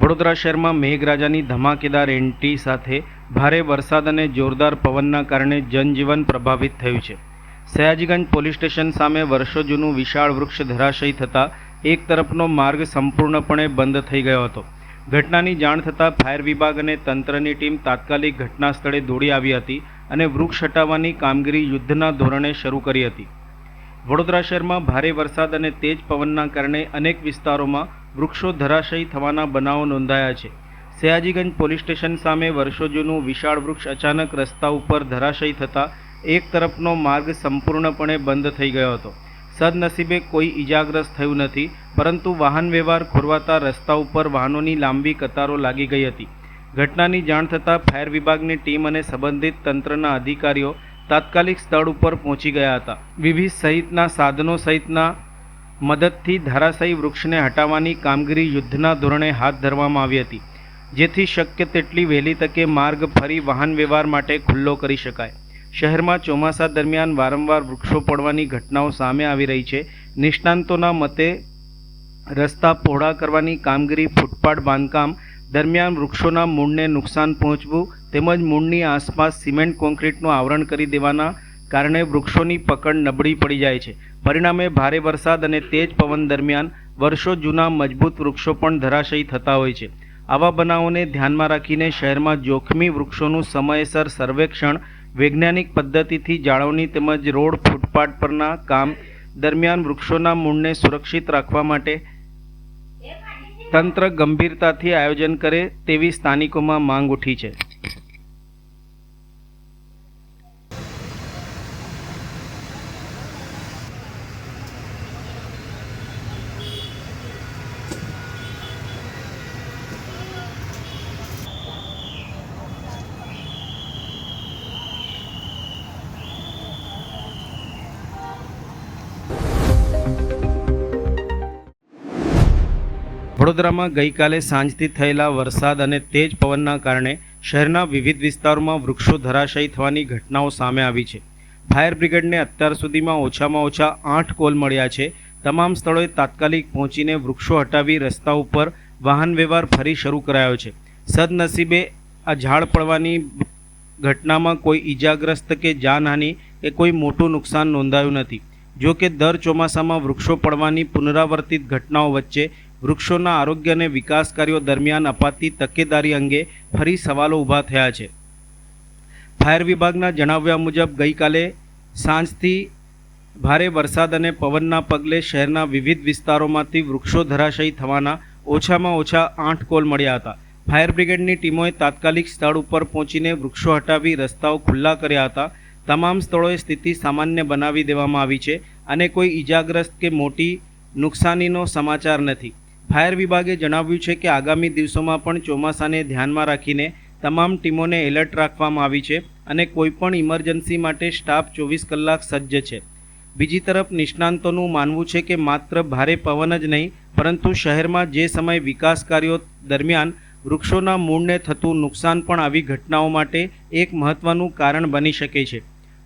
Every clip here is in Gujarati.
વડોદરા શહેરમાં મેઘરાજાની ધમાકેદાર એન્ટ્રી સાથે ભારે વરસાદ અને જોરદાર પવનના કારણે જનજીવન પ્રભાવિત થયું છે। સયાજીગંજ પોલીસ સ્ટેશન સામે વર્ષો જૂનું વિશાળ વૃક્ષ ધરાશયી થતાં એક તરફનો માર્ગ સંપૂર્ણપણે બંધ થઈ ગયો હતો। ઘટનાની જાણ થતાં ફાયર વિભાગ અને તંત્રની ટીમ તાત્કાલિક ઘટના સ્થળે દોડી આવી હતી અને વૃક્ષ હટાવવાની કામગીરી યુદ્ધના ધોરણે શરૂ કરી હતી। વડોદરા શહેરમાં ભારે વરસાદ અને તેજ પવનના કારણે અનેક વિસ્તારોમાં વૃક્ષો ધરાશયી થવાના બનાવો નોંધાયા છે। સયાજીગંજ પોલીસ સ્ટેશન સામે વર્ષો જૂનું વિશાળ વૃક્ષ અચાનક રસ્તા ઉપર ધરાશયી થતાં એક તરફનો માર્ગ સંપૂર્ણપણે બંધ થઈ ગયો હતો। સદનસીબે કોઈ ઈજાગ્રસ્ત થયું નથી, પરંતુ વાહન વ્યવહાર ખોરવાતા રસ્તા ઉપર વાહનોની લાંબી કતારો લાગી ગઈ હતી। ઘટનાની જાણ થતાં ફાયર વિભાગની ટીમ અને સંબંધિત તંત્રના અધિકારીઓ તાત્કાલિક સ્થળ ઉપર પહોંચી ગયા હતા। વિવિધ સહિતના સાધનો સહિતના મદદથી ધરાશાયી વૃક્ષને હટાવવાની કામગીરી યુદ્ધના ધોરણે હાથ ધરવામાં આવી હતી, જેથી શક્ય તેટલી વહેલી તકે માર્ગ ફરી વાહન વ્યવહાર માટે ખુલ્લો કરી શકાય। શહેરમાં ચોમાસા દરમિયાન વારંવાર વૃક્ષો પડવાની ઘટનાઓ સામે આવી રહી છે। નિષ્ણાંતોના મતે રસ્તા પહોળા કરવાની કામગીરી, ફૂટપાથ બાંધકામ દરમિયાન વૃક્ષોના મૂળને નુકસાન પહોંચવું તેમજ મૂળની આસપાસ સિમેન્ટ કોન્ક્રીટનું આવરણ કરી દેવાના કારણે વૃક્ષોની પકડ નબળી પડી જાય છે। પરિણામે ભારે વરસાદ અને તેજ પવન દરમિયાન વર્ષો જૂના મજબૂત વૃક્ષો પણ ધરાશયી થતા હોય છે। આવા બનાવોને ધ્યાનમાં રાખીને શહેરમાં જોખમી વૃક્ષોનું સમયસર સર્વેક્ષણ, વૈજ્ઞાનિક પદ્ધતિથી જાળવણી તેમજ રોડ, ફૂટપાથ પરના કામ દરમિયાન વૃક્ષોના મૂળને સુરક્ષિત રાખવા માટે તંત્ર ગંભીરતાથી આયોજન કરે તેવી સ્થાનિકોમાં માંગ ઉઠી છે। વડોદરામાં ગઈકાલે સાંજથી થયેલા વરસાદ અને તેજ પવનના કારણે શહેરના વિવિધ વિસ્તારોમાં વૃક્ષો ધરાશયી થવાની ઘટનાઓ સામે આવી છે। ફાયર બ્રિગેડને અત્યાર સુધીમાં ઓછા 8 કોલ મળ્યા છે। તમામ સ્થળોએ તાત્કાલિક પહોંચીને વૃક્ષો હટાવી રસ્તા ઉપર વાહન વ્યવહાર ફરી શરૂ કરાયો છે। સદનસીબે આ ઝાડ પડવાની ઘટનામાં કોઈ ઈજાગ્રસ્ત કે જાનહાનિ કે કોઈ મોટું નુકસાન નોંધાયું નથી। જો કે દર ચોમાસામાં વૃક્ષો પડવાની પુનરાવર્તિત ઘટનાઓ વચ્ચે વૃક્ષોના આરોગ્ય અને વિકાસ કાર્યો દરમિયાન અપાતી તકેદારી અંગે ફરી સવાલો ઊભા થયા છે। ફાયર વિભાગના જણાવ્યા મુજબ ગઈકાલે સાંજથી ભારે વરસાદ અને પવનના પગલે શહેરના વિવિધ વિસ્તારોમાંથી વૃક્ષો ધરાશયી થવાના ઓછામાં ઓછા 8 કોલ મળ્યા હતા। ફાયર બ્રિગેડની ટીમોએ તાત્કાલિક સ્થળ ઉપર પહોંચીને વૃક્ષો હટાવી રસ્તાઓ ખુલ્લા કર્યા હતા। તમામ સ્થળોએ સ્થિતિ સામાન્ય બનાવી દેવામાં આવી છે અને કોઈ ઈજાગ્રસ્ત કે મોટી નુકસાનીનો સમાચાર નથી। ફાયર વિભાગે જણાવ્યું છે કે આગામી દિવસોમાં પણ ચોમાસાને ધ્યાનમાં રાખીને તમામ ટીમોને એલર્ટ રાખવામાં આવી છે અને કોઈપણ ઇમરજન્સી માટે સ્ટાફ 24 કલાક સજ્જ છે। બીજી તરફ નિષ્ણાંતોનું માનવું છે કે માત્ર ભારે પવન જ નહીં, પરંતુ શહેરમાં જે સમયે વિકાસ કાર્યો દરમિયાન વૃક્ષોના મૂળને થતું નુકસાન પણ આવી ઘટનાઓ માટે એક મહત્વનું કારણ બની શકે છે।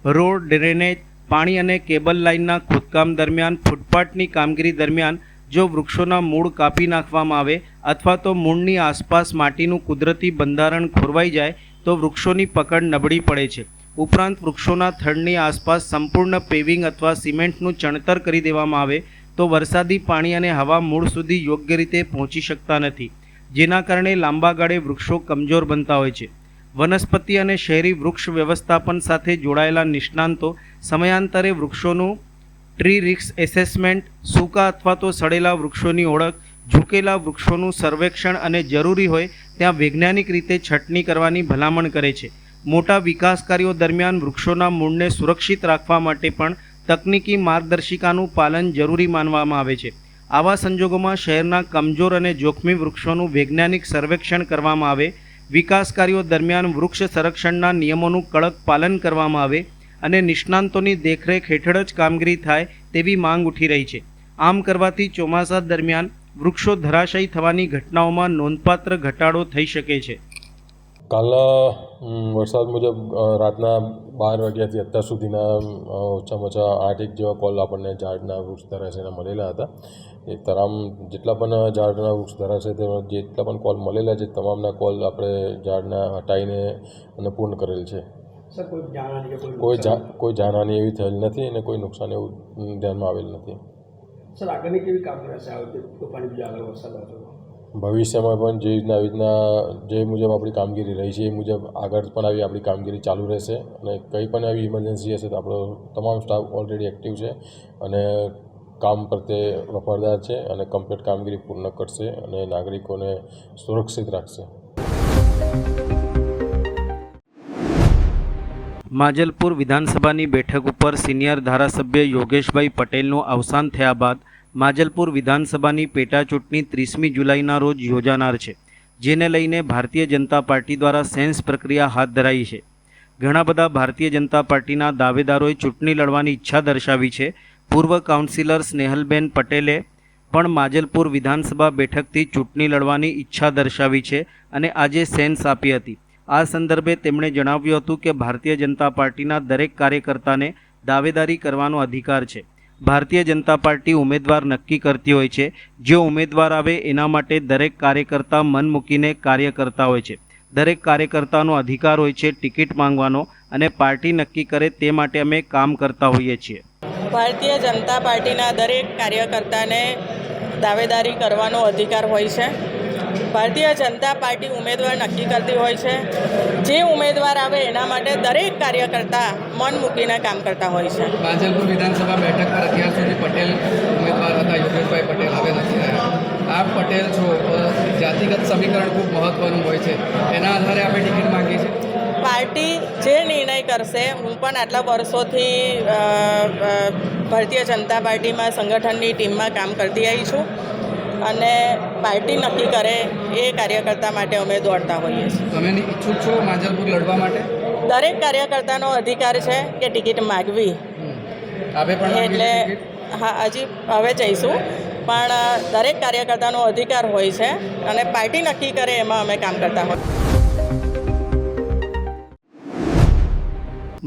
રોડ, ડ્રેનેજ, પાણી અને કેબલ લાઇનના ખોદકામ દરમિયાન, ફૂટપાથની કામગીરી દરમિયાન જો વૃક્ષોના મૂળ કાપી નાખવામાં આવે અથવા તો મૂળની આસપાસ માટીનું કુદરતી બંધારણ ખોરવાઈ જાય તો વૃક્ષોની પકડ નબળી પડે છે। ઉપરાંત વૃક્ષોના થડની આસપાસ સંપૂર્ણ પેવિંગ અથવા સિમેન્ટનું ચણતર કરી દેવામાં આવે તો વરસાદી પાણી અને હવા મૂળ સુધી યોગ્ય રીતે પહોંચી શકતા નથી, જેના કારણે લાંબા ગાળે વૃક્ષો કમજોર બનતા હોય છે। વનસ્પતિ અને શહેરી વૃક્ષ વ્યવસ્થાપન સાથે જોડાયેલા નિષ્ણાંતો સમયાંતરે વૃક્ષોનું ટ્રી રિસ્ક એસેસમેન્ટ, સૂકા અથવા તો સડેલા વૃક્ષોની ઓળખ, ઝૂકેલા વૃક્ષોનું સર્વેક્ષણ અને જરૂરી હોય ત્યાં વૈજ્ઞાનિક રીતે છટણી કરવાની ભલામણ કરે છે। મોટા વિકાસ કાર્યો દરમિયાન વૃક્ષોના મૂળને સુરક્ષિત રાખવા માટે પણ તકનીકી માર્ગદર્શિકાનું પાલન જરૂરી માનવામાં આવે છે। આવા સંજોગોમાં શહેરના કમજોર અને જોખમી વૃક્ષોનું વૈજ્ઞાનિક સર્વેક્ષણ કરવામાં આવે, વિકાસ કાર્યો દરમિયાન વૃક્ષ સંરક્ષણના નિયમોનું કડક પાલન કરવામાં આવે અને નિષ્ણાંતોની દેખરેખ હેઠળ જ કામગીરી થાય તેવી માંગ ઉઠી રહી છે। આમ કરવાથી ચોમાસા દરમિયાન વૃક્ષો ધરાશયી થવાની ઘટનાઓમાં નોંધપાત્ર ઘટાડો થઈ શકે છે। કાલ વરસાદ મુજબ રાતના 12 વાગ્યાથી અત્યાર સુધીના ઓછામાં ઓછા 8 જેવા કોલ આપણને ઝાડના વૃક્ષ ધરાશયના મળેલા હતા. એ તમામ જેટલા પણ ઝાડના વૃક્ષ ધરાશય તે જેટલા પણ કોલ મળેલા છે તમામના કોલ આપણે ઝાડના હટાવીને અને પૂર્ણ કરેલ છે. સર, કોઈ જાનહાની એવી થયેલ નથી અને કોઈ નુકસાન એવું ધ્યાનમાં આવેલ નથી. સર, આગળની કેવી કામગીરી રહેશે આ વખતે તોફાની બીજા આગળ વરસાદ હતો? ભવિષ્યમાં પણ આવી રીતના જે મુજબ આપણી કામગીરી રહી છે એ મુજબ આગળ પણ આપણી કામગીરી ચાલુ રહેશે અને કંઈ પણ આવી ઇમરજન્સી હશે તો આપણો તમામ સ્ટાફ ઓલરેડી એક્ટિવ છે અને કામ પ્રત્યે વફાદાર છે અને કમ્પ્લીટ કામગીરી પૂર્ણ કરશે અને નાગરિકોને સુરક્ષિત રાખશે. માજલપુર વિધાનસભાની બેઠક ઉપર સિનિયર ધારાસભ્ય યોગેશભાઈ પટેલનું અવસાન થયા બાદ માજલપુર વિધાનસભાની પેટા ચૂંટણી 30મી જુલાઈના રોજ યોજાનાર છે, જેને લઈને ભારતીય જનતા પાર્ટી દ્વારા સેન્સ પ્રક્રિયા હાથ ધરાઈ છે. ઘણા બધા ભારતીય જનતા પાર્ટીના દાવેદારોએ ચૂંટણી લડવાની ઈચ્છા દર્શાવી છે. પૂર્વ કાઉન્સિલર સ્નેહલબેન પટેલે પણ માજલપુર વિધાનસભા બેઠકથી ચૂંટણી લડવાની ઈચ્છા દર્શાવી છે અને આજે સેન્સ આપી હતી. આ સંદર્ભે તેમણે જણાવ્યું હતું કે ભારતીય જનતા પાર્ટીના દરેક કાર્યકર્તાને દાવેદારી કરવાનો અધિકાર છે. ભારતીય જનતા પાર્ટી ઉમેદવાર નક્કી કરતી હોય છે. જે ઉમેદવાર આવે એના માટે દરેક કાર્યકર્તા મન મૂકીને કાર્ય કરતા હોય છે. દરેક કાર્યકર્તાનો અધિકાર હોય છે ટિકિટ માંગવાનો અને પાર્ટી નક્કી કરે તે માટે અમે કામ કરતા હોઈએ છીએ. ભારતીય જનતા પાર્ટીના દરેક કાર્યકર્તાને દાવેદારી કરવાનો અધિકાર હોય છે. ભારતીય જનતા પાર્ટી ઉમેદવાર નક્કી કરતી હોય છે. જે ઉમેદવાર આવે એના માટે દરેક કાર્યકર્તા મન મૂકીને કામ કરતા હોય છે. માજલપુર વિધાનસભા બેઠક પર અત્યાર સુધી પટેલ ઉમેદવાર હતા, યોગેશભાઈ પટેલ હવે નથી રહ્યા. આપ પટેલ છો, જાતિગત સમીકરણ ખૂબ મહત્ત્વનું હોય છે, એના આધારે આપણે ટિકિટ માંગી છે. પાર્ટી જે નિર્ણય કરશે, હું પણ આટલા વર્ષોથી ભારતીય જનતા પાર્ટીમાં સંગઠનની ટીમમાં કામ કરતી આવી છું અને પાર્ટી નક્કી કરે એ કાર્યકર્તા માટે અમે દોડતા હોઈએ છીએ. તમે ઈચ્છુક છો માજલપુર લડવા માટે? દરેક કાર્યકર્તાનો અધિકાર છે કે ટિકિટ માગવી. આપે પણ એટલે હા, હજી હવે જઈશું, પણ દરેક કાર્યકર્તાનો અધિકાર હોય છે અને પાર્ટી નક્કી કરે એમાં અમે કામ કરતા હોઈએ.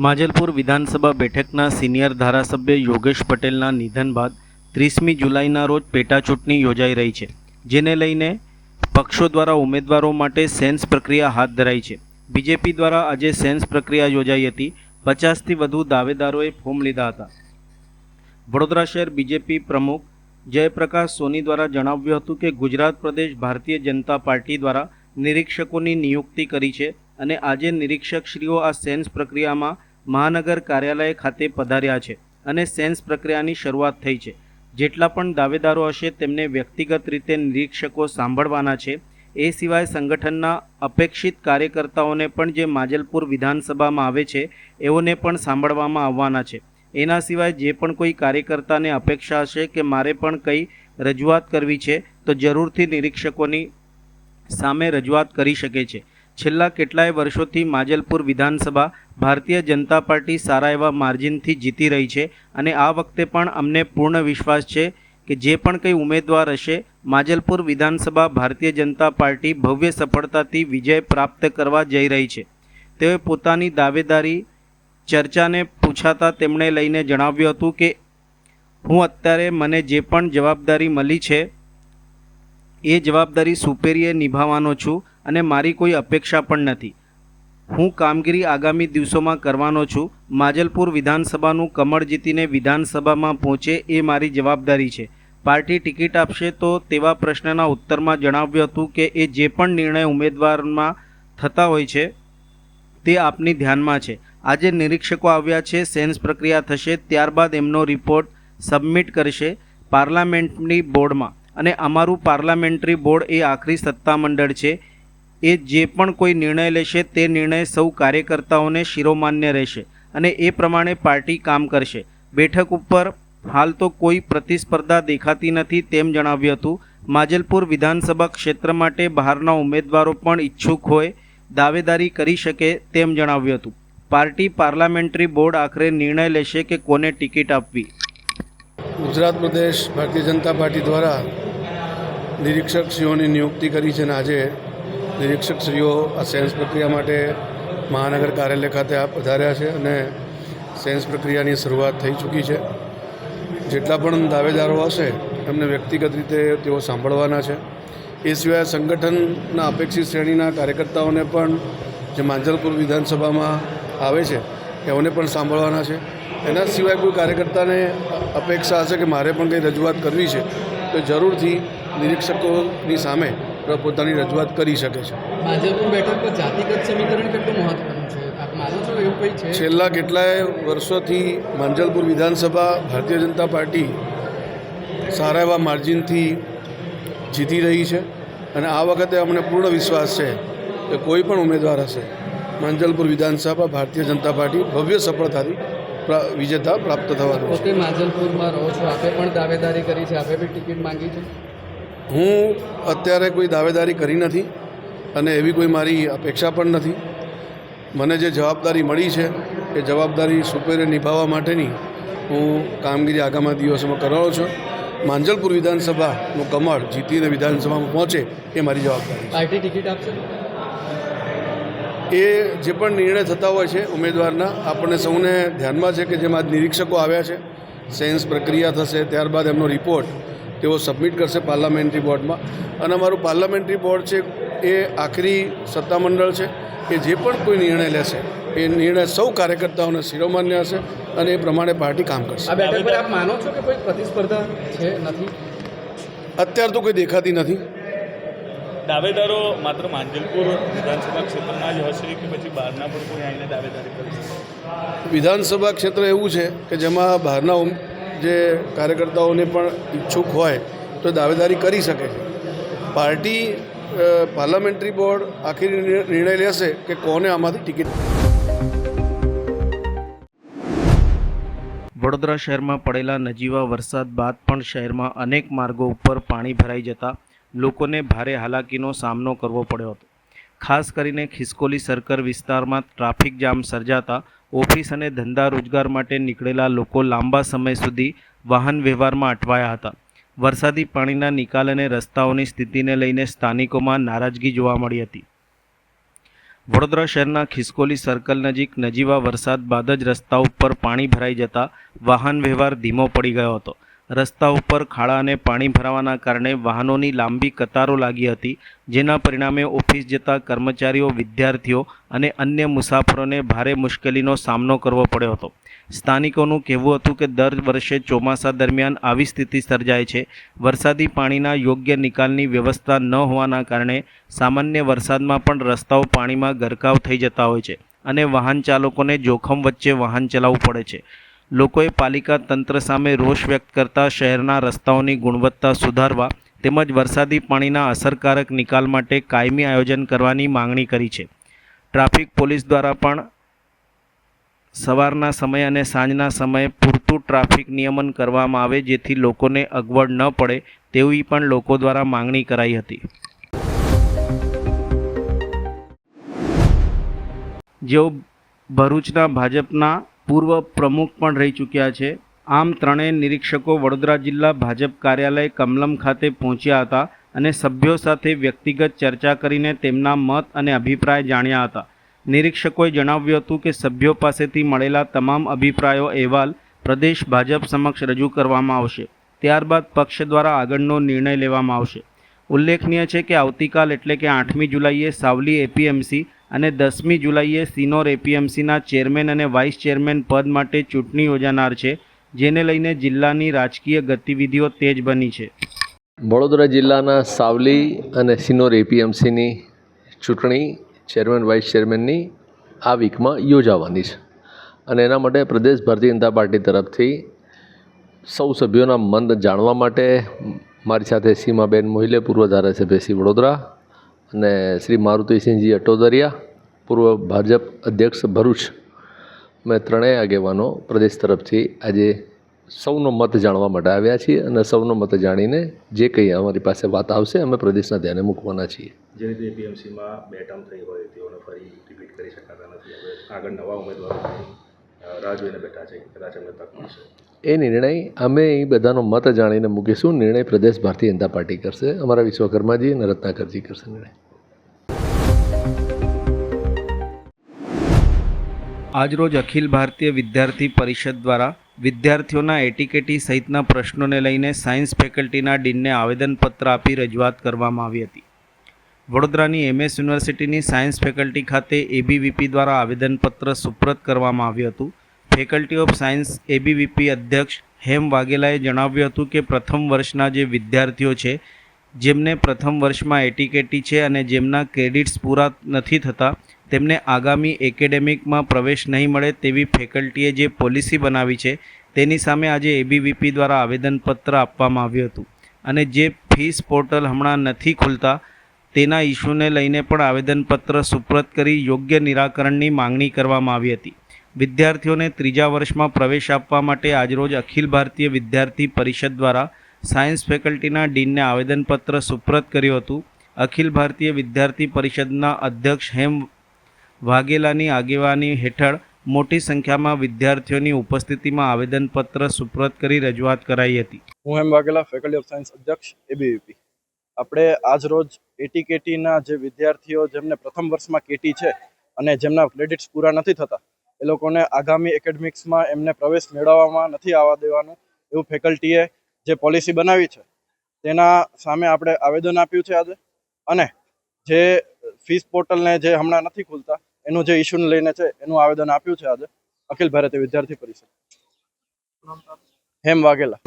માજલપુર વિધાનસભા બેઠકના સિનિયર ધારાસભ્ય યોગેશ પટેલના નિધન બાદ 30મી જુલાઈના રોજ પેટા ચૂંટણી યોજાઈ રહી છે, જેને લઈને પક્ષો દ્વારા ઉમેદવારો માટે સેન્સ પ્રક્રિયા હાથ ધરાઈ છે. બીજેપી દ્વારા આજે સેન્સ પ્રક્રિયા યોજાઈ હતી. 50થી વધુ દાવેદારોએ ફોર્મ લીધા હતા. વડોદરા શહેર બીજેપી પ્રમુખ જયપ્રકાશ સોની દ્વારા જણાવ્યું હતું કે ગુજરાત પ્રદેશ ભારતીય જનતા પાર્ટી દ્વારા નિરીક્ષકોની નિયુક્તિ કરી છે અને આજે નિરીક્ષકશ્રીઓ આ સેન્સ પ્રક્રિયામાં મહાનગર કાર્યાલય ખાતે પધાર્યા છે અને સેન્સ પ્રક્રિયાની શરૂઆત થઈ છે. જેટલા પણ દાવેદારો હશે તેમને વ્યક્તિગત રીતે નિરીક્ષકો સાંભળવાના છે. એ સિવાય સંગઠનના અપેક્ષિત કાર્યકર્તાઓને પણ જે માજલપુર વિધાનસભામાં આવે છે એઓને પણ સાંભળવામાં આવવાના છે. એના સિવાય જે પણ કોઈ કાર્યકર્તાને અપેક્ષા હશે કે મારે પણ કંઈ રજૂઆત કરવી છે તો જરૂરથી નિરીક્ષકોની સામે રજૂઆત કરી શકે છે. છેલ્લા કેટલાય વર્ષોથી માજલપુર વિધાનસભા ભારતીય જનતા પાર્ટી સારા એવા માર્જિનથી જીતી રહી છે અને આ વખતે પણ અમને પૂર્ણ વિશ્વાસ છે કે જે પણ કંઈ ઉમેદવાર હશે માજલપુર વિધાનસભા ભારતીય જનતા પાર્ટી ભવ્ય સફળતાથી વિજય પ્રાપ્ત કરવા જઈ રહી છે. તેઓએ પોતાની દાવેદારી ચર્ચાને પૂછાતા તેમણે લઈને જણાવ્યું હતું કે હું અત્યારે મને જે પણ જવાબદારી મળી છે એ જવાબદારી સુપેરીએ નિભાવવાનો છું અને મારી કોઈ અપેક્ષા પણ નથી. હું કામગીરી આગામી દિવસોમાં કરવાનો છું. માજલપુર વિધાનસભાનું કમળ જીતીને વિધાનસભામાં પહોંચે એ મારી જવાબદારી છે. પાર્ટી ટિકિટ આપશે તો તેવા પ્રશ્નના ઉત્તરમાં જણાવ્યું હતું કે એ જે પણ નિર્ણય ઉમેદવારમાં થતા હોય છે તે આપની ધ્યાનમાં છે. આજે નિરીક્ષકો આવ્યા છે, સેન્સ પ્રક્રિયા થશે, ત્યારબાદ એમનો રિપોર્ટ સબમિટ કરશે પાર્લામેન્ટની બોર્ડમાં અને અમારું પાર્લામેન્ટરી બોર્ડ એ આખરી સત્તામંડળ છે. એ જે પણ કોઈ નિર્ણય લેશે તે નિર્ણય સૌ કાર્યકર્તાઓને શિરોમાન્ય રહેશે અને એ પ્રમાણે પાર્ટી કામ કરશે. બેઠક ઉપર હાલ તો કોઈ પ્રતિસ્પર્ધા દેખાતી નથી તેમ જણાવ્યું હતું. માજલપુર વિધાનસભા ક્ષેત્ર માટે બહારના ઉમેદવારો પણ ઈચ્છુક હોય દાવેદારી કરી શકે તેમ જણાવ્યું હતું. પાર્ટી પાર્લામેન્ટરી બોર્ડ આખરે નિર્ણય લેશે કે કોને ટિકિટ આપવી. ગુજરાત પ્રદેશ ભારતીય જનતા પાર્ટી દ્વારા નિરીક્ષકશ્રીઓની નિયુક્તિ કરી છે અને આજે નિરીક્ષકશ્રીઓ આ સેન્સ પ્રક્રિયા માટે મહાનગર કાર્યાલય ખાતે આપ પધાર્યા છે અને સેન્સ પ્રક્રિયાની શરૂઆત થઈ ચૂકી છે. જેટલા પણ દાવેદારો હશે એમને વ્યક્તિગત રીતે તેઓ સાંભળવાના છે. એ સિવાય સંગઠનના અપેક્ષિત શ્રેણીના કાર્યકર્તાઓને પણ જે માંજલપુર વિધાનસભામાં આવે છે એઓને પણ સાંભળવાના છે. એના સિવાય કોઈ કાર્યકર્તાને અપેક્ષા હશે કે મારે પણ કંઈ રજૂઆત કરવી છે તો જરૂરથી નિરીક્ષકોની સામે પોતાની રજૂઆત કરી શકે છે. માંજલપુર બેઠક પર જાતિગત સમીકરણ કેટલું મહત્વનું છે? આપ માનો છો એવું કંઈ છે? છેલ્લા કેટલાય વર્ષોથી માંજલપુર વિધાનસભા ભારતીય જનતા પાર્ટી સારા એવા માર્જિનથી જીતી રહી છે અને આ વખતે અમને પૂર્ણ વિશ્વાસ છે કે કોઈ પણ ઉમેદવાર હશે માંજલપુર વિધાનસભા ભારતીય જનતા પાર્ટી ભવ્ય સફળતાથી વિજેતા પ્રાપ્ત થવાનું છે. પોતે માંજલપુરમાં રહો છો, આપે પણ દાવેદારી કરી છે, આપે બી ટિકિટ માંગી છે? હું અત્યારે કોઈ દાવેદારી કરી નથી અને એવી કોઈ મારી અપેક્ષા પણ નથી. મને જે જવાબદારી મળી છે એ જવાબદારી સુપેરે નિભાવવા માટેની હું કામગીરી આગામી દિવસોમાં કરવાનો છું. માંજલપુર વિધાનસભાનું કમળ જીતીને વિધાનસભામાં પહોંચે એ મારી જવાબદારી છે. પાર્ટી ટિકિટ આપશે? એ જે પણ નિર્ણય થતા હોય છે ઉમેદવારના, આપણને સૌને ધ્યાનમાં છે કે જેમાં નિરીક્ષકો આવ્યા છે, સેન્સ પ્રક્રિયા થશે, ત્યારબાદ એમનો રિપોર્ટ તેઓ સબમિટ કરશે પાર્લામેન્ટરી બોર્ડમાં અને અમારું પાર્લામેન્ટરી બોર્ડ છે એ આખરી સત્તામંડળ છે કે જે પણ કોઈ નિર્ણય લેશે એ નિર્ણય સૌ કાર્યકર્તાઓને શિરોમાન્ય હશે અને એ પ્રમાણે પાર્ટી કામ કરશે. આ બેઠક પર આપ માનો છો કે કોઈ પ્રતિસ્પર્ધા છે? નથી, અત્યારે તો કોઈ દેખાતી નથી. દાવેદારો માત્ર માંજલપુર વિધાનસભા ક્ષેત્રના જ હશે કે પછી બહારના પણ કોઈ આવીને દાવેદારી કરશે? વિધાનસભા ક્ષેત્ર એવું છે કે જેમાં બહારના જે કાર્યકર્તાઓને પણ ઈચ્છુક હોય તો દાવેદારી કરી શકે છે. પાર્ટી પાર્લામેન્ટરી બોર્ડ આખરી નિર્ણય લેશે કે કોને આમાંથી ટિકિટ. વડોદરા શહેરમાં પડેલા નજીવા વરસાદ બાદ પણ શહેરમાં અનેક માર્ગો ઉપર પાણી ભરાઈ જતા લોકોને ભારે હાલાકીનો સામનો કરવો પડ્યો હતો. ખાસ કરીને ખિસકોલી સર્કલ વિસ્તારમાં ટ્રાફિક જામ સર્જાતા ઓફિસ અને ધંધા રોજગાર માટે નીકળેલા લોકો લાંબા સમય સુધી વાહન વ્યવહારમાં અટવાયા હતા. વરસાદી પાણીના નિકાલ અને રસ્તાઓની સ્થિતિને લઈને સ્થાનિકોમાં નારાજગી જોવા મળી હતી. વડોદરા શહેરના ખિસકોલી સર્કલ નજીક નજીવા વરસાદ બાદ જ રસ્તા ઉપર પાણી ભરાઈ જતા વાહન વ્યવહાર ધીમો પડી ગયો હતો. રસ્તા ઉપર ખાડા અને પાણી ભરાવાના કારણે વાહનોની લાંબી કતારો લાગી હતી, જેના પરિણામે ઓફિસ જતા કર્મચારીઓ, વિદ્યાર્થીઓ અને અન્ય મુસાફરોને ભારે મુશ્કેલીનો સામનો કરવો પડ્યો હતો. સ્થાનિકોનું કહેવું હતું કે દર વર્ષે ચોમાસા દરમિયાન આવી સ્થિતિ સર્જાય છે. વરસાદી પાણીના યોગ્ય નિકાલની વ્યવસ્થા ન હોવાના કારણે સામાન્ય વરસાદમાં પણ રસ્તાઓ પાણીમાં ગરકાવ થઈ જતા હોય છે અને વાહન ચાલકોને જોખમ વચ્ચે વાહન ચલાવવું પડે છે. લોકોએ પાલિકા તંત્ર સામે રોષ વ્યક્ત કરતા શહેરના રસ્તાઓની ગુણવત્તા સુધારવા તેમજ વરસાદી પાણીના અસરકારક નિકાલ માટે કાયમી આયોજન કરવાની માંગણી કરી છે. ટ્રાફિક પોલીસ દ્વારા પણ સવારના સમય અને સાંજના સમયે પૂરતું ટ્રાફિક નિયમન કરવામાં આવે જેથી લોકોને અગવડ ન પડે તેવી પણ લોકો દ્વારા માંગણી કરાઈ હતી. જેઓ ભરૂચના ભાજપના પૂર્વ પ્રમુખ પણ રહી ચૂક્યા છે. આમ ત્રણેય નિરીક્ષકો વડોદરા જિલ્લા ભાજપ કાર્યાલય કમલમ ખાતે પહોંચ્યા હતા અને સભ્યો સાથે વ્યક્તિગત ચર્ચા કરીને તેમના મત અને અભિપ્રાય જાણ્યા હતા. નિરીક્ષકોએ જણાવ્યું હતું કે સભ્યો પાસેથી મળેલા તમામ અભિપ્રાયો અહેવાલ પ્રદેશ ભાજપ સમક્ષ રજૂ કરવામાં આવશે. ત્યારબાદ પક્ષ દ્વારા આગળનો નિર્ણય લેવામાં આવશે. ઉલ્લેખનીય છે કે આવતીકાલ એટલે કે 8મી જુલાઈએ સાવલી એપીએમસી અને 10મી જુલાઈએ સિનોર એપીએમસીના ચેરમેન અને વાઇસ ચેરમેન પદ માટે ચૂંટણી યોજાનાર છે, જેને લઈને જિલ્લાની રાજકીય ગતિવિધિઓ તેજ બની છે. વડોદરા જિલ્લાના સાવલી અને સિનોર એપીએમસીની ચૂંટણી ચેરમેન વાઇસ ચેરમેનની આ વીકમાં યોજાવાની છે અને એના માટે પ્રદેશ ભારતીય જનતા પાર્ટી તરફથી સૌ સભ્યોના મન જાણવા માટે મારી સાથે સીમાબેન મોહિલે, પૂર્વ ધારાસભ્ય શ્રી વડોદરા, અને શ્રી મારુતિસિંહજી અટોદરિયા, પૂર્વ ભાજપ અધ્યક્ષ ભરૂચ, મેં ત્રણેય આગેવાનો પ્રદેશ તરફથી આજે સૌનો મત જાણવા માટે આવ્યા છીએ અને સૌનો મત જાણીને જે કંઈ અમારી પાસે વાત આવશે અમે પ્રદેશના ધ્યાને મૂકવાના છીએ. જે રીતે એપીએમસીમાં 2 ટર્મ થઈ હોય તેઓને ફરી રિપીટ કરી શકાતા નથી. હવે આગળ નવા ઉમેદવારો રાહ જોઈને બેઠા છે, કદાચ અમને તક મળશે. એ નિર્ણય અમે એ બધાનો મત જાણીને મૂકીશું. નિર્ણય પ્રદેશ ભારતીય જનતા પાર્ટી કરશે. અમારા વિશ્વકર્માજી અને રત્નાકરજી કરશે નિર્ણય. આજરોજ અખિલ ભારતીય વિદ્યાર્થી પરિષદ દ્વારા વિદ્યાર્થીઓના એટીકેટી સહિતના પ્રશ્નોને લઈને સાયન્સ ફેકલ્ટીના ડીનને આવેદનપત્ર આપી રજૂઆત કરવામાં આવી હતી. વડોદરાની MS યુનિવર્સિટીની સાયન્સ ફેકલ્ટી ખાતે ABVP દ્વારા આવેદનપત્ર સુપ્રત કરવામાં આવ્યું હતું. ફેકલ્ટી ઓફ સાયન્સ ABVP અધ્યક્ષ હેમ વાઘેલાએ જણાવ્યું હતું કે પ્રથમ વર્ષના જે વિદ્યાર્થીઓ છે જેમને પ્રથમ વર્ષમાં એટીકેટી છે અને જેમના ક્રેડિટ્સ પૂરા નથી થતા તેમને આગામી એકેડેમિકમાં પ્રવેશ નહીં મળે તેવી ફેકલ્ટીએ જે પોલિસી બનાવી છે તેની સામે આજે ABVP દ્વારા આવેદનપત્ર આપવામાં આવ્યું હતું અને જે ફીસ પોર્ટલ હમણાં નથી ખુલતા તેના ઇસ્યુને લઈને પણ આવેદનપત્ર સુપ્રત કરી યોગ્ય નિરાકરણની માંગણી કરવામાં આવી હતી. વિદ્યાર્થીઓને ત્રીજા વર્ષમાં પ્રવેશ આપવા માટે આજરોજ અખિલ ભારતીય વિદ્યાર્થી પરિષદ દ્વારા સાયન્સ ફેકલ્ટીના ડીનને આવેદનપત્ર સુપ્રત કર્યું હતું. અખિલ ભારતીય વિદ્યાર્થી પરિષદના અધ્યક્ષ હેમ વાઘેલાની આગેવાની હેઠળ મોટી સંખ્યામાં વિદ્યાર્થીઓની ઉપસ્થિતિમાં આવેદનપત્ર સુપ્રત કરી રજૂઆત કરાઈ હતી. હું હેમ વાઘેલા, ફેકલ્ટી ઓફ સાયન્સ અધ્યક્ષ ABVP. આપણે આજરોજ એટીકેટીના જે વિદ્યાર્થીઓ જેમને પ્રથમ વર્ષમાં કેટી છે અને જેમના ક્રેડિટ્સ પૂરા નથી થતા એ લોકોને આગામી એકેડેમિક્સમાં એમને પ્રવેશ મેળવવામાં નથી આવવા દેવાનું એવું ફેકલ્ટીએ જે પોલિસી બનાવી છે તેના સામે આપણે આવેદન આપ્યું છે આજે. અને જે ફીસ પોર્ટલને જે હમણાં નથી ખુલતા એનું જે ઇસ્યુને લઈને છે એનું આવેદન આપ્યું છે આજે અખિલ ભારતીય વિદ્યાર્થી પરિષદ. હેમ વાઘેલા.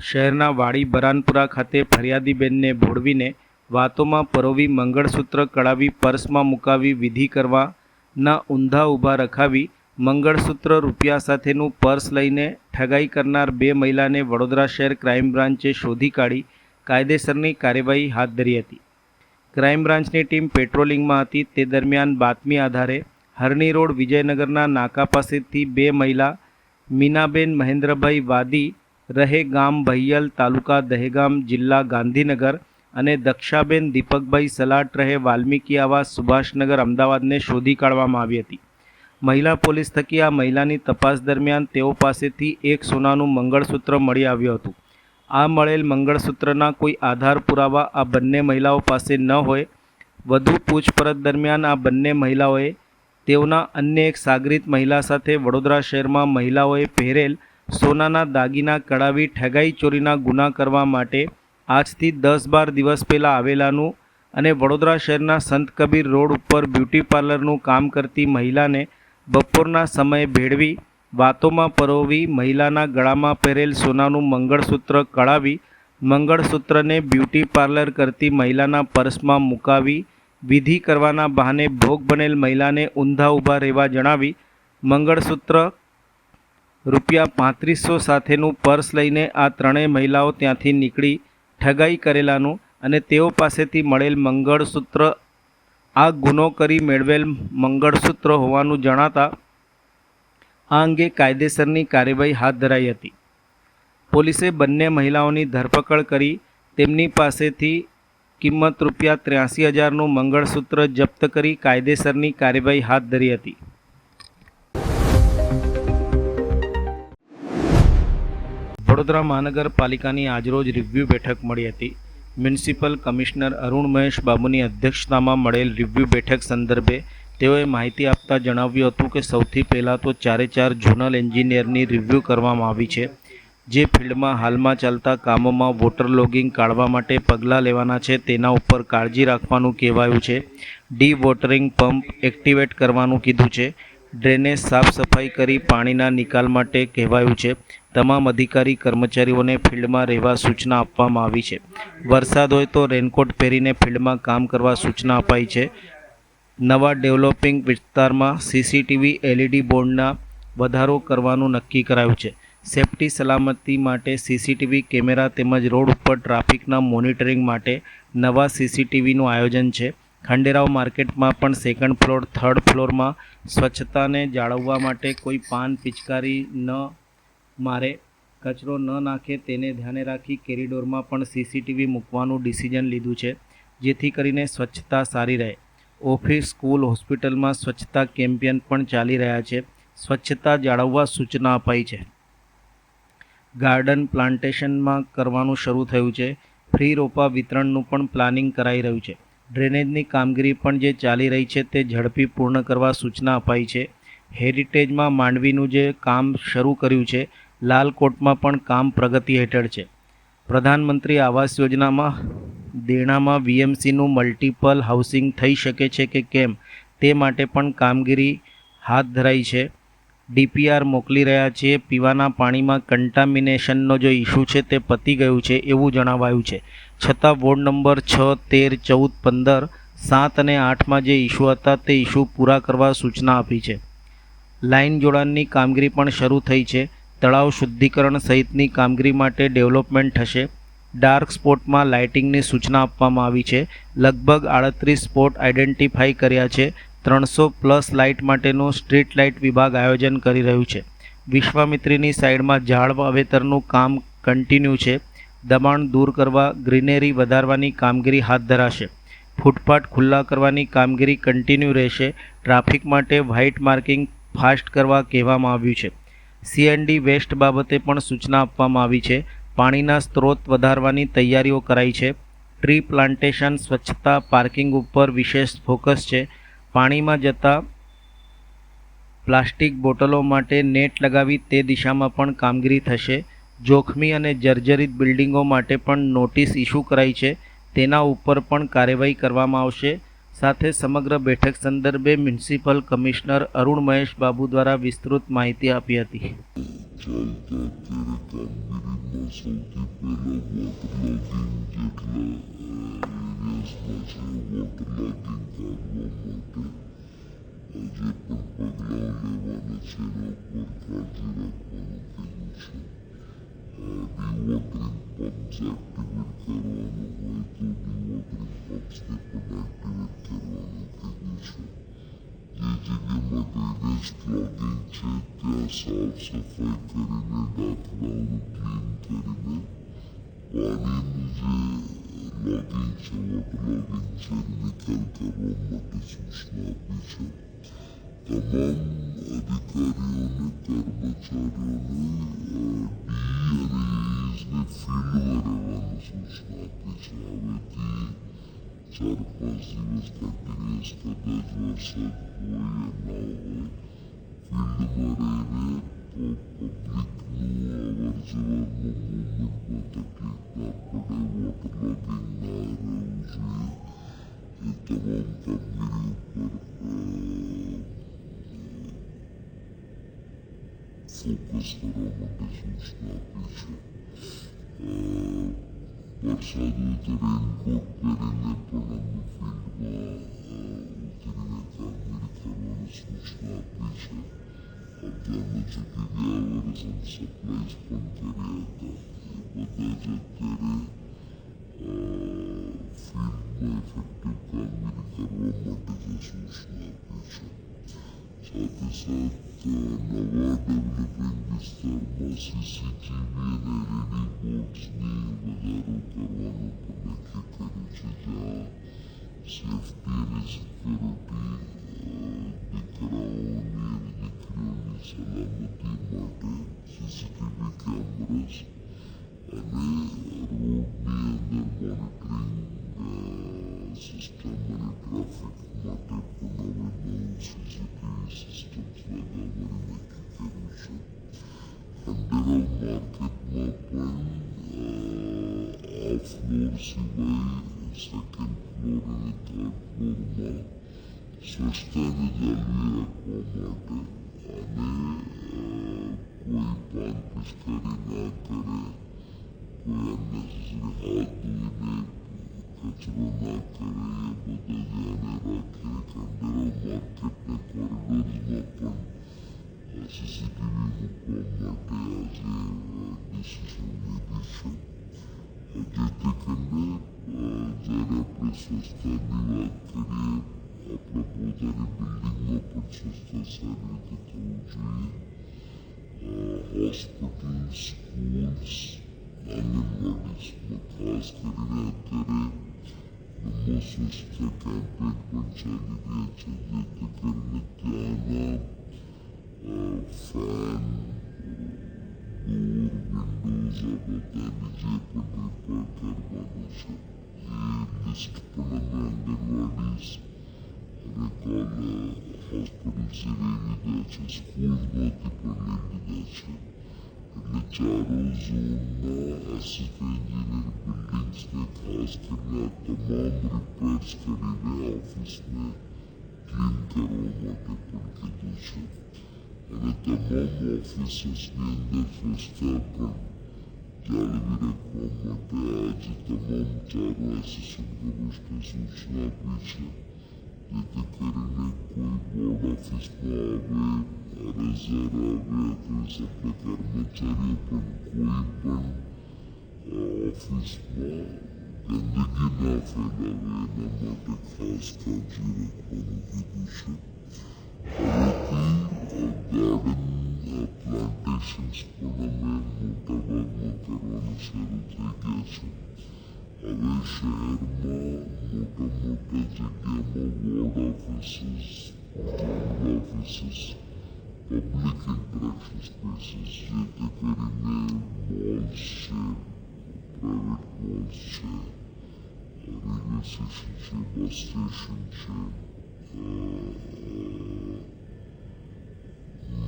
શહેરના વાડી બરાનપુરા ખાતે ફરિયાદીબેનને ભોળવીને વાતોમાં પરોવી મંગળસૂત્ર કળાવી પર્સમાં મુકાવી વિધિ કરવાના ઊંધા ઊભા રખાવી મંગળસૂત્ર રૂપિયા સાથેનું પર્સ લઈને ઠગાઈ કરનાર 2 મહિલાને વડોદરા શહેર ક્રાઇમ બ્રાન્ચે શોધી કાઢી કાયદેસરની કાર્યવાહી હાથ ધરી હતી. ક્રાઇમ બ્રાન્ચની ટીમ પેટ્રોલિંગમાં હતી તે દરમિયાન બાતમી આધારે હરણી રોડ વિજયનગરના નાકા પાસેથી 2 મહિલા મીનાબેન મહેન્દ્રભાઈ વાદી રહે ગામ ભૈયલ તાલુકા દહેગામ જિલ્લા ગાંધીનગર અને દક્ષાબેન દીપકભાઈ સલાટ રહે વાલ્મીકી આવાસ સુભાષનગર અમદાવાદને શોધી કાઢવામાં આવી હતી. મહિલા પોલીસ થકી આ મહિલાની તપાસ દરમિયાન તેઓ પાસેથી એક સોનાનું મંગળસૂત્ર મળી આવ્યું હતું. આ મળેલ મંગળસૂત્રના કોઈ આધાર પુરાવા આ બંને મહિલાઓ પાસે ન હોય. વધુ પૂછપરછ દરમિયાન આ બંને મહિલાઓએ તેઓના અન્ય એક સાગરીત મહિલા સાથે વડોદરા શહેરમાં મહિલાઓએ પહેરેલ સોનાના દાગીના કઢાવી ઠગાઈ ચોરીના ગુના કરવા માટે આજથી 10-12 દિવસ પહેલાં આવેલાનું અને વડોદરા શહેરના સંત કબીર રોડ ઉપર બ્યુટી પાર્લરનું કામ કરતી મહિલાને બપોરના સમયે ભેળવી વાતોમાં પરોવી મહિલાના ગળામાં પહેરેલ સોનાનું મંગળસૂત્ર કઢાવી મંગળસૂત્રને બ્યુટી પાર્લર કરતી મહિલાના પર્સમાં મુકાવી વિધિ કરવાના બહાને ભોગ બનેલ મહિલાને ઊંધા ઊભા રહેવા જણાવી મંગળસૂત્ર રૂપિયા 3500 સાથેનું પર્સ લઈને આ ત્રણેય મહિલાઓ ત્યાંથી નીકળી ઠગાઈ કરેલાનું અને તેઓ પાસેથી મળેલ મંગળસૂત્ર આ ગુનો કરી મેળવેલ મંગળસૂત્ર હોવાનું જણાતા આ અંગે કાયદેસરની કાર્યવાહી હાથ ધરાઈ હતી. પોલીસે બંને મહિલાઓની ધરપકડ કરી તેમની પાસેથી કિંમત રૂપિયા 83,000નું મંગળસૂત્ર જપ્ત કરી કાયદેસરની કાર્યવાહી હાથ ધરી હતી. વડોદરા મહાનગરપાલિકાની આજરોજ રિવ્યૂ બેઠક મળી હતી. મ્યુનિસિપલ કમિશનર અરુણ મહેશ બાબુની અધ્યક્ષતામાં મળેલ રિવ્યૂ બેઠક સંદર્ભે તેઓએ માહિતી આપતા જણાવ્યું હતું કે સૌથી પહેલાં તો 4 ઝોનલ એન્જિનિયરની રિવ્યૂ કરવામાં આવી છે. જે ફિલ્ડમાં હાલમાં ચાલતા કામોમાં વોટર લોગિંગ કાઢવા માટે પગલાં લેવાના છે તેના ઉપર કાળજી રાખવાનું કહેવાયું છે. ડી વોટરિંગ પંપ એક્ટિવેટ કરવાનું કીધું છે. ડ્રેનેજ સાફ સફાઈ કરી પાણીના નિકાલ માટે કહેવાયું છે. તમામ અધિકારી કર્મચારીઓને ફિલ્ડમાં રહેવા સૂચના આપવામાં આવી છે. વરસાદ હોય તો રેનકોટ પહેરીને ફિલ્ડમાં કામ કરવા સૂચના અપાઈ છે. નવા ડેવલપિંગ વિસ્તારમાં CCTV LED બોર્ડના વધારો કરવાનું નક્કી કરાયું છે. સેફટી સલામતી માટે CCTV કેમેરા તેમજ રોડ ઉપર ટ્રાફિકના મોનિટરિંગ માટે નવા CCTVનું આયોજન છે. ખંડેરાવ માર્કેટમાં પણ 2nd ફ્લોર 3rd ફ્લોરમાં સ્વચ્છતાને જાળવવા માટે કોઈ પાન પિચકારી ન મારે કચરો ન નાખે તેને ધ્યાને રાખી કેરિડોરમાં પણ CCTV મૂકવાનું ડિસિઝન લીધું છે જેથી કરીને સ્વચ્છતા સારી રહે. ઓફિસ સ્કૂલ હોસ્પિટલમાં સ્વચ્છતા કેમ્પેન પણ ચાલી રહ્યા છે. સ્વચ્છતા જાળવવા સૂચના અપાઈ છે. ગાર્ડન પ્લાન્ટેશનમાં કરવાનું શરૂ થયું છે. ફ્રી રોપા વિતરણનું પણ પ્લાનિંગ કરાઈ રહ્યું છે. ડ્રેનેજની કામગીરી પણ જે ચાલી રહી છે તે ઝડપી પૂર્ણ કરવા સૂચના અપાઈ છે. હેરિટેજમાં માંડવીનું જે કામ શરૂ કર્યું છે, લાલકોટમાં પણ કામ પ્રગતિ હેઠળ છે. પ્રધાનમંત્રી આવાસ યોજનામાં દેણામાં વીએમસીનું મલ્ટિપલ હાઉસિંગ થઈ શકે છે કે કેમ તે માટે પણ કામગીરી હાથ ધરાઈ છે. ડીપીઆર મોકલી રહ્યા છીએ. પીવાના પાણીમાં કન્ટામિનેશનનો જે ઇસ્યુ છે તે પતી ગયું છે એવું જણાવાયું છે. છતાં વોર્ડ નંબર 6, 13, 14, 15, 7 અને 8માં જે ઇસ્યુ હતા તે ઇસ્યુ પૂરા કરવા સૂચના આપી છે. લાઇન જોડાણની કામગીરી પણ શરૂ થઈ છે. તળાવ શુદ્ધિકરણ સહિતની કામગીરી માટે ડેવલપમેન્ટ થશે. ડાર્ક સ્પોટમાં લાઇટિંગની સૂચના આપવામાં આવી છે. લગભગ 38 સ્પોટ આઈડેન્ટિફાઈ કર્યા છે. 300+ લાઇટ માટેનું સ્ટ્રીટ લાઇટ વિભાગ આયોજન કરી રહ્યું છે. વિશ્વામિત્રીની સાઈડમાં ઝાડ વાવેતરનું કામ કન્ટિન્યુ છે. દબાણ દૂર કરવા, ગ્રીનરી વધારવાની કામગીરી હાથ ધરાશે. ફૂટપાથ ખુલ્લા કરવાની કામગીરી કન્ટિન્યુ રહેશે. ટ્રાફિક માટે વ્હાઇટ માર્કિંગ ફાસ્ટ કરવા કહેવામાં આવ્યું છે. સીએનડી વેસ્ટ બાબતે પણ સૂચના આપવામાં આવી છે. પાણીના સ્ત્રોત વધારવાની તૈયારીઓ કરાઈ છે. ટ્રી પ્લાન્ટેશન, સ્વચ્છતા, પાર્કિંગ ઉપર વિશેષ ફોકસ છે. પાણીમાં જતા પ્લાસ્ટિક બોટલો માટે નેટ લગાવી તે દિશામાં પણ કામગીરી થશે. જોખમી અને જર્જરિત બિલ્ડિંગો માટે પણ નોટિસ ઇસ્યુ કરાઈ છે. તેના ઉપર પણ કાર્યવાહી કરવામાં આવશે. સાથે સમગ્ર બેઠક સંદર્ભે મ્યુનિસિપલ કમિશનર અરુણ મહેશ બાબુ દ્વારા વિસ્તૃત માહિતી આપી હતી. લિસ્ટ પણ અમે આંગણવાડીઝ અને હોસ્પિટલ્સ લઈ લીધા છે, સ્કૂલમાંથી પણ લઈ લીધા છે. એટલે ચારો ઝોનના આસિસ્ટન્ટ એન્જિનિયર બિલ્ડિંગ્સને ખાસ કરીને આ તમામ રિપેર્સ કરીને ઓફિસને ક્લીન કરવા માટે પણ કીધું છે. અને તમામ ઓફિસીસની અંદર સ્વચ્છતા પણ જાળવી રાખવા માટે આજે તમામ ચારો આસિસ્ટન્ટ કમિશનર સૂચના આપી છે, જેથી કરીને કોઈ બોર્ડ ઓફિસમાં આવે, અરજદાર આવે અથવા સફાઈ કર્મચારીઓ પણ કોઈ પણ ઓફિસમાં ગંદકી ના ફેલાવે એના માટે ખાસ કાળજી રાખવાનું કીધું છે. હવેથી ગાર્ડન પ્લાન્ટેશન્સ પણ અમે મોટાભાગમાં કરવાનું શરૂ થઈ ગયા છે. હવે શહેરમાં મોટા જગ્યામાં ward offices, zonal offices, public interaction spaces, જેથી કરીને મોલ્સ છે, પ્રાઇવેટ મોલ્સ છે, રેલવે સ્ટેશન છે, બસ સ્ટેશન છે,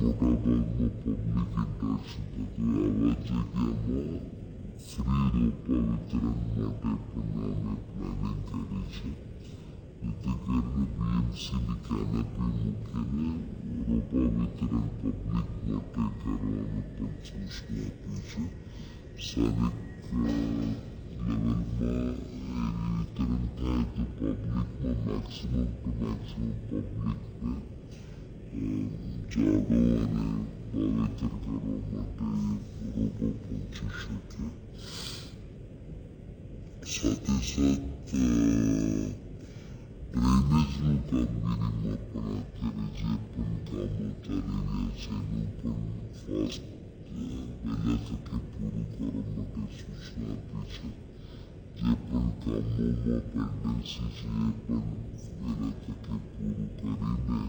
મોટાભાગમાં પબ્લિક ઇન્ટરેક્શન થતું આવા જગ્યામાં ફ્રી રોપા વિતરણ માટે પણ અમે પ્લાનિંગ કરી છે, જેથી કરીને બીએમસીની કેનપી મૂકીને રોપા વિતરણ પબ્લિક માટે કરવાની પણ સૂચના આપી છે. સ્થાનિક લેવલમાં વિતરણ થાય તો પબ્લિકમાં મેક્સિમમ ટુ મેક્સિમમ પબ્લિકને ઝાડો અને વાવેતર કરવા માટે રોપો પહોંચી શકે. સાથે સાથે ડ્રેનેજનું કામગીરીમાં પણ અત્યારે જે પણ કામો ચાલી રહ્યા છે એનું પણ ફાસ્ટ વહેલા તકે પૂરું કરવા માટે સૂચના આપી છે. જે પણ કામોમાં પેન્ડન્સી છે એ પણ વહેલા તકે પૂરું કરીને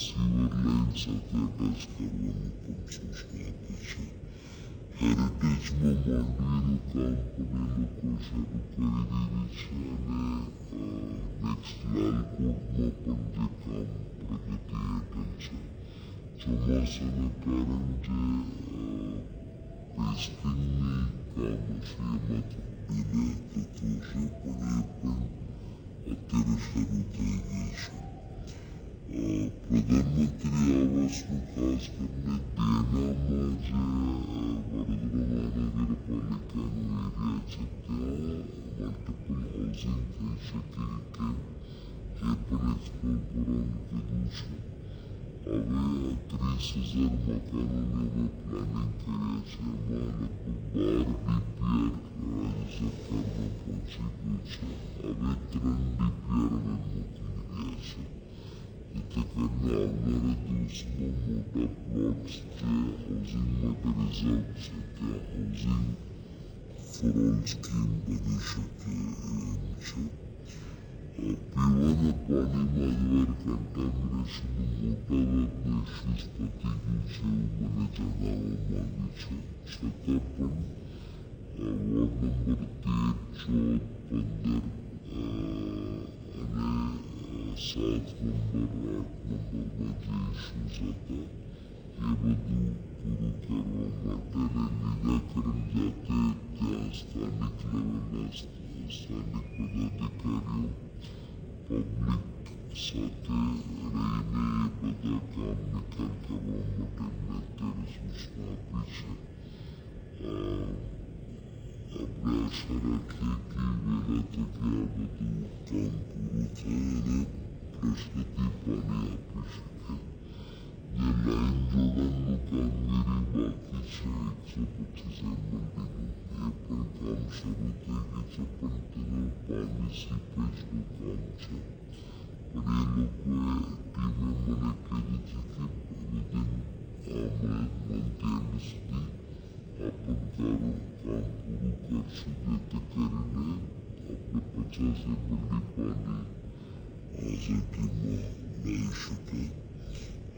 સીવર લાઇન સાથે અટેચ કરવાની પણ સૂચના આપી છે. હેરિટેજમાં માંડવીનું કામ પણ એ લોકો શરૂ કરી દીધું છે અને નેક્સ્ટ લાલકોટમાં પણ જે કામ પ્રગતિ હેઠળ છે. ચોમાસાના કારણે જે પેસ્ટિંગની કામ હશે એમાંથી ડીલે થતું હશે પણ એ પણ અત્યારે શરૂ થઈ ગઈ છે. પ્રધાનમંત્રી આવાસનું ખાસ કરીને દેનામાં જે વડોદરા મહાનગરપાલિકાનો એરિયા છે ત્યાં મલ્ટિપલ હાઉસિંગ થઈ શકે કે એ પણ એક્સપ્લોર કરવાનું કીધું છે. હવે 30,000 મકાનોની અમે પ્લાનિંગ કર્યા છે, એમાં લગભગ 12 ડીપીઆર સરકારમાં પહોંચી ગયું છે. હવે 3 ડીપીઆર અમે મોકલી રહ્યા છે, જેથી કરીને આવનારા દિવસમાં મોટા પ્લોટ્સ જે હાઉસિંગ માટે રિઝર્વ છે ત્યાં હાઉસિંગ ફોર ઓલ સ્કીમ બની શકે એમ છે. પીવાના પાણીમાં કન્ટામિનેશનનું મોટાભાગના ઇસ્યુઝ પતી ગયું છે એવું મને જણાવવા માંગ્યું છે. છતાં પણ વોર્ડ નંબર 13, 14, 15 અને 7 નંબર, 8 નંબરમાં જે ઇસ્યુઝ હતા એ બધું પૂરું કરવા માટે અને નિરાકરણ જાતે ત્યાં સ્થાનિક લેવલના સ્થાનિક પદાધિકારીઓ પબ્લિક સાથે રહીને એ બધા કામ નિકાલ કરવા માટે મેં અત્યારે સૂચના આપી છે. આપણે આશા રાખીએ કે વહેલા તકે આ બધું કામ પૂરું થાય અને પ્રશ્નથી પાણી આપી શકે. જે લાઈન જોડાણનું કામગીરી બાકી છે 125 એમએલડીનું એ પણ કામ શરૂ થઈ ગયું છે, પણ તેનું પાણી સીપેજનું કામ છે. પણ એ લોકોએ ટીમે મને કીધું છે કે વિધિન આ મંથ એન્ડ સુધી આ પડકારો કામ પૂરું કરશું, જેથી કરીને આપણે 50 એમએલડી પાણી ઝડપીમાં લઈ શકીએ.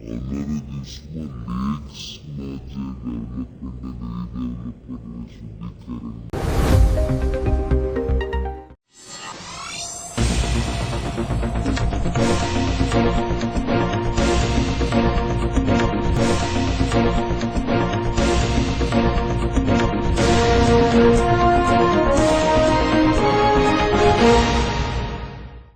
આવનારા દિવસમાં લેક્સના જે ડેવલપમેન્ટ અને રીડેવલપમેન્ટ સુધીકરણ